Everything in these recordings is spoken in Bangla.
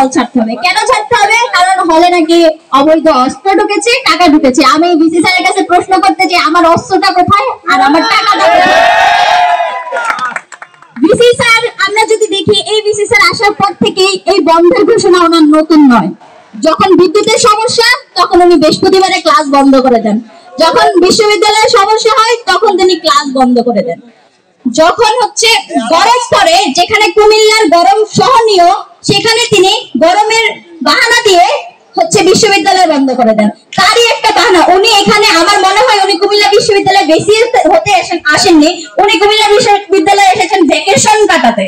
হল ছাড়তে হবে। কেন ছাড়তে হবে? কারণ হলে নাকি অবৈধ অস্ত্র ঢুকেছে, টাকা ঢুকেছে। আমি ভিসি স্যারের কাছে প্রশ্ন করতে চাই, আমার অস্ত্রটা কোথায় আর আমার টাকাটা কোথায়? ভিসি স্যার, আমরা যদি দেখি এই ভিসি স্যার আসার পর থেকেই এই বন্ধের ঘোষণা ওনার নতুন নয়। যখন বিদ্যুতের সমস্যা তখন উনি বৃহস্পতিবারে ক্লাস বন্ধ করে দেন, যখন বিশ্ববিদ্যালয়ের সমস্যা হয় তখন তিনি ক্লাস বন্ধ করে দেন, যখন হচ্ছে গরম পড়ে যেখানে কুমিল্লার গরম সহনীয় সেখানে তিনি গরমের বাহানা দিয়ে হচ্ছে বিশ্ববিদ্যালয় বন্ধ করে দেন। তারই একটা বাহানা, উনি এখানে আমার মনে হয় উনি কুমিল্লা বিশ্ববিদ্যালয়ে বেশি হতে আসেননি, উনি কুমিল্লা বিশ্ববিদ্যালয়ে এসেছেন ভ্যাকেশন কাটাতে।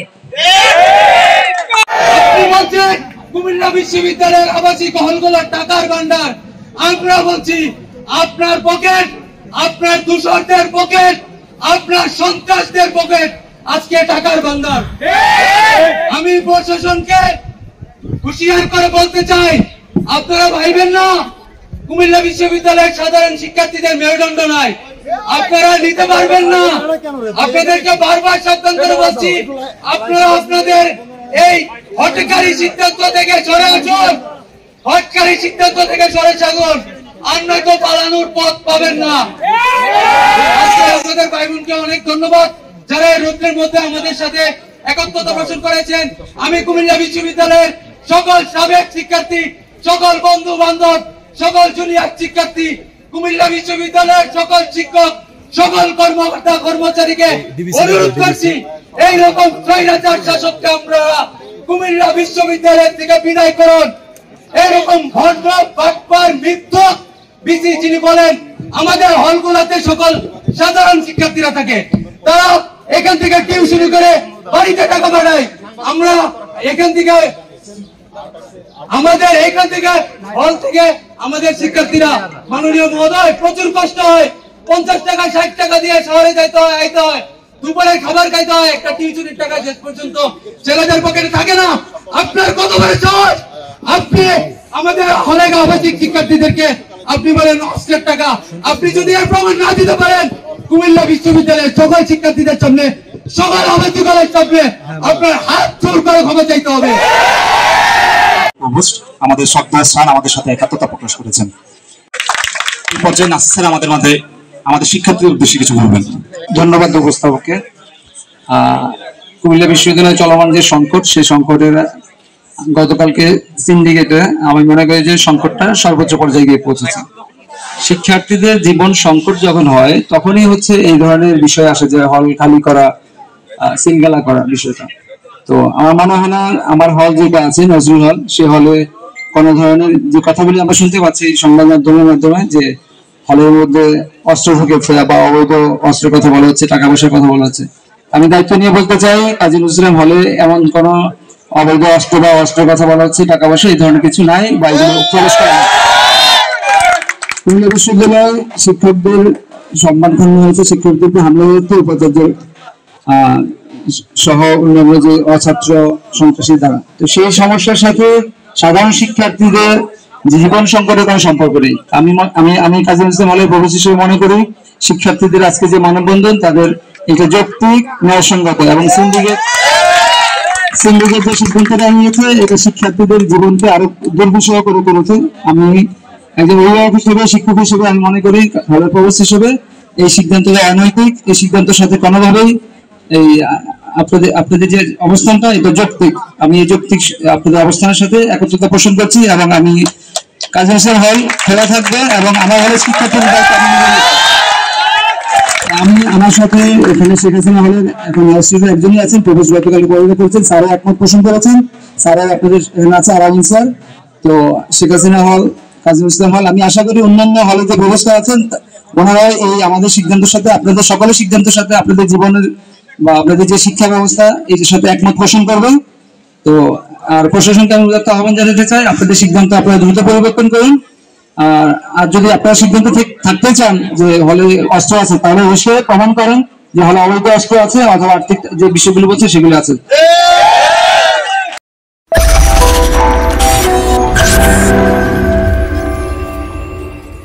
আপনি বলছেন কুমিল্লা বিশ্ববিদ্যালয়ের আবাসিক হলগুলোর টাকার ভান্ডার, আমরা বলছি আপনার পকেট, আপনার দূষণদের পকেট, আপনার সন্ত্রাসদের পকেট আজকে টাকার ভান্ডার। আমি প্রশাসনকে হুঁশিয়ার করে বলতে চাই, আপনারা ভাইবেন না কুমিল্লা বিশ্ববিদ্যালয়ের সাধারণ শিক্ষার্থীদের মেরুদণ্ড নাই, আপনারা নিতে পারবেন না। আপনাদেরকে বারবার সাবধান করে বলছি, আপনারা আপনাদের এই হটকারী সিদ্ধান্ত থেকে সরে আসুন, হটকারী সিদ্ধান্ত থেকে সরে আসুন, আর নয়তো পালানোর পথ পাবেন না। আপনাদের ভাই বোনকে অনেক ধন্যবাদ যারা এই রৌদ্রের মধ্যে আমাদের সাথে একত্রতা পোষণ করেছেন। আমি কুমিল্লা বিশ্ববিদ্যালয়ের সকল সাবেক শিক্ষার্থী, সকল বন্ধু বান্ধব, সকল জুনিয়র শিক্ষার্থী, কুমিল্লা বিশ্ববিদ্যালয়ের সকল শিক্ষক, সকল কর্মকর্তা কর্মচারীকে অনুরোধ করছি, এইরকম স্বৈরাচার শাসককে আমরা কুমিল্লা বিশ্ববিদ্যালয় থেকে বিদায় করুন। এরকম ভণ্ড বাটপার মিথ্যক বিসি যিনি বলেন আমাদের হলগুলোতে সকল সাধারণ শিক্ষার্থীরা থাকে, তারা এখান থেকে টিউশনি করে বাড়িতে টাকা পাঠায়। আমরা এখান থেকে আমাদের এখান থেকে হল থেকে আমাদের শিক্ষার্থীরা, মাননীয় মহোদয়, প্রচুর কষ্ট হয়, 50 টাকা 60 টাকা দিয়ে শহরে যাইতে হয়, আইতে হয়, দুপুরে খাবার খাইতে হয়, একটা টিউশনির টাকা শেষ পর্যন্ত ছেলেদের পকেটে থাকে না। আপনার কত বড় সাহস, আপনি আমাদের হলে আবাসিক শিক্ষার্থীদেরকে আপনি বলেন অস্ত্রের টাকা। আপনি যদি এর প্রমাণ না দিতে পারেন, কুমিল্লা বিশ্ববিদ্যালয়ের সকল শিক্ষার্থীদের সামনে, সকল আবাসিক হলের সামনে আপনার হাত জোর করে ক্ষমা চাইতে হবে। আমাদের শ্রদ্ধা স্থান আমাদের সাথে একাত্মতা প্রকাশ করেছেন। এই পর্যায়ে নাসির স্যার আমাদের মাঝে আমাদের শিক্ষার্থীদের উদ্দেশ্যে কিছু বলবেন। ধন্যবাদ উপস্থাপককে। কুমিল্লা বিশ্ববিদ্যালয়ে চলমান যে সংকট, সেই সংকটের গতকালকে সিন্ডিকেটে আমি মনে করি যে সংকটটা সর্বোচ্চ পর্যায়ে গিয়ে পৌঁছেছে। শিক্ষার্থীদের জীবন সংকট যখন হয় তখনই হচ্ছে এই ধরনের বিষয় আসে, যে হল খালি করা, সিঙ্গালা করা বিষয়টা। তো আমার মনে হয় না আমার হল যেটা আছে নজরুল হল, সে হলে কোনো ধরনের যে কথাগুলি আমরা শুনতে পাচ্ছি সংবাদ মাধ্যমের মাধ্যমে, যে হলের মধ্যে অস্ত্র ঢুকেছে বা অবৈধ অস্ত্রের কথা বলা হচ্ছে, টাকা পয়সার কথা বলা হচ্ছে। আমি দায়িত্ব নিয়ে বলতে চাই, কাজী নজরুল ইসলাম হলে এমন কোন অবৈধ অস্ত্র বা অস্ত্রের কথা বলা হচ্ছে, টাকা পয়সা এই ধরনের কিছু নাই বা এগুলো প্রবেশ করে না। কুমিল্লা বিশ্ববিদ্যালয় শিক্ষকদের সম্মান ক্ষুণ্ণ হয়েছে, শিক্ষকদেরকে হামলা হয়েছে উপাচার্য সহ অন্যান্য যে অছাত্র সন্ত্রাসী দ্বারা। তো সেই সমস্যার সাথে সাধারণ শিক্ষার্থীদের জীবন সংকটের কোনো সম্পর্ক নেই। আমি কাজী নজরুল ইসলাম হলের প্রফেসর হিসেবে মনে করি শিক্ষার্থীদের আজকে যে মানববন্ধন, তাদের এটা যৌক্তিক, ন্যায়সঙ্গত এবং সিন্ডিকেট যে সিদ্ধান্তটা নিয়েছে এটা শিক্ষার্থীদের জীবনকে আরো দুর্বিষহ করে তুলেছে। আমি একজন অভিভাবক হিসেবে, শিক্ষক হিসেবে আমি মনে করি হলের প্রফেসর হিসেবে এই সিদ্ধান্তটা অনৈতিক। এই সিদ্ধান্তের সাথে কোনোভাবেই এই আপনাদের যে অবস্থানটা এটা যৌক্তিক। আমি এই যৌক্তিক আপনাদের অবস্থানের সাথে একত্রতা পোষণ করছি এবং আমি কাজী নজরুল হল খোলা থাকবে এবং আমার হলের শিক্ষার্থীদের দায়িত্ব আমি আমার সাথে এখানে শেখ হাসিনা হলের এখন একজনই আছেন, প্রফেসর গতকাল পরিণত করেছেন, স্যারও একমত পোষণ করেছেন, স্যারও আপনাদের আছে আরামিন স্যার। তো শেখ হাসিনা হল, কাজী নজরুল ইসলাম হল, আমি আশা করি অন্যান্য হলে যে ব্যবস্থা আছেন ওনারা এই আমাদের সিদ্ধান্তের সাথে, আপনাদের সকলের সিদ্ধান্তের সাথে, আপনাদের জীবনের বা আপনাদের যে শিক্ষা ব্যবস্থা এটার সাথে একমত পোষণ করবেন। তো আর প্রশাসনকে আমি আহ্বান জানাতে চাই, আপনাদের সিদ্ধান্ত আপনারা দ্রুত পরিবর্তন করুন। আর যদি আপনারা সিদ্ধান্ত থাকতে চান যে হলে অস্ত্র আছে, তাহলে অবশ্যই প্রমাণ করেন যে হলে অবৈধ অস্ত্র আছে অথবা আর্থিক যে বিষয়গুলো বলছে সেগুলো আছে।